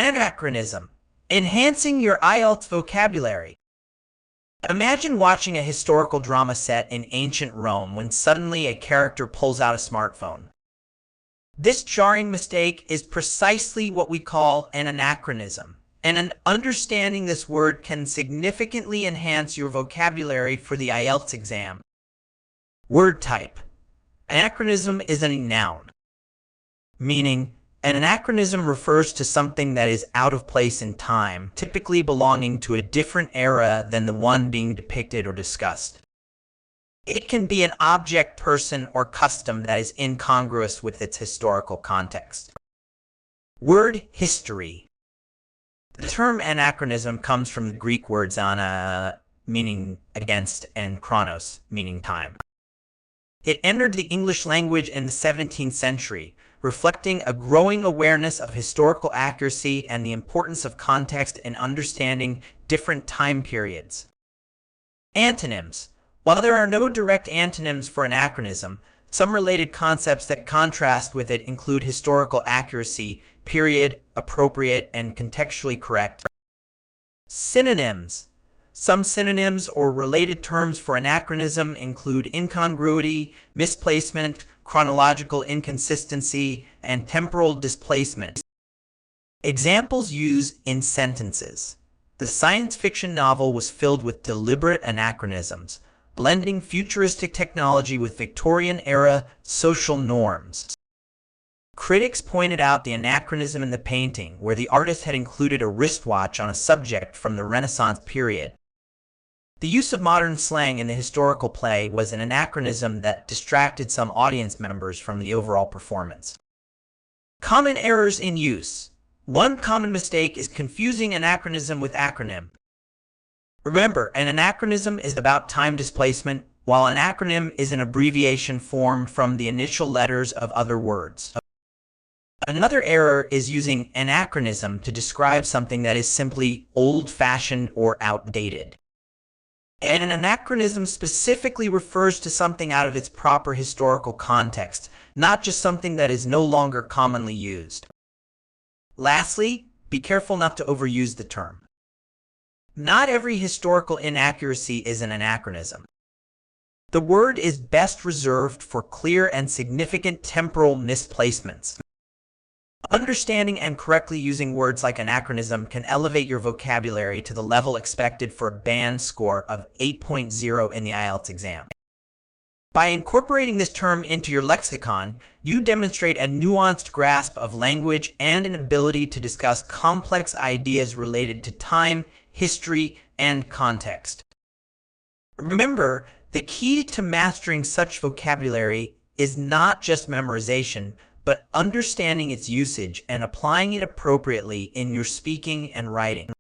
Anachronism. Enhancing your IELTS vocabulary. Imagine watching a historical drama set in ancient Rome when suddenly a character pulls out a smartphone. This jarring mistake is precisely what we call an anachronism, and understanding this word can significantly enhance your vocabulary for the IELTS exam. Word type. Anachronism is a noun, meaning an anachronism refers to something that is out of place in time, typically belonging to a different era than the one being depicted or discussed. It can be an object, person, or custom that is incongruous with its historical context. Word history. The term anachronism comes from the Greek words ana, meaning against, and chronos, meaning time. It entered the English language in the 17th century, reflecting a growing awareness of historical accuracy and the importance of context in understanding different time periods. Antonyms. While there are no direct antonyms for anachronism, some related concepts that contrast with it include historical accuracy, period, appropriate, and contextually correct. Synonyms. Some synonyms or related terms for anachronism include incongruity, misplacement, chronological inconsistency, and temporal displacement. Examples used in sentences. The science fiction novel was filled with deliberate anachronisms, blending futuristic technology with Victorian-era social norms. Critics pointed out the anachronism in the painting, where the artist had included a wristwatch on a subject from the Renaissance period. The use of modern slang in the historical play was an anachronism that distracted some audience members from the overall performance. Common errors in use. One common mistake is confusing anachronism with acronym. Remember, an anachronism is about time displacement, while an acronym is an abbreviation formed from the initial letters of other words. Another error is using anachronism to describe something that is simply old-fashioned or outdated. And an anachronism specifically refers to something out of its proper historical context, not just something that is no longer commonly used. Lastly, be careful not to overuse the term. Not every historical inaccuracy is an anachronism. The word is best reserved for clear and significant temporal misplacements. Understanding and correctly using words like anachronism can elevate your vocabulary to the level expected for a band score of 8.0 in the IELTS exam. By incorporating this term into your lexicon, you demonstrate a nuanced grasp of language and an ability to discuss complex ideas related to time, history, and context. Remember, the key to mastering such vocabulary is not just memorization, but understanding its usage and applying it appropriately in your speaking and writing.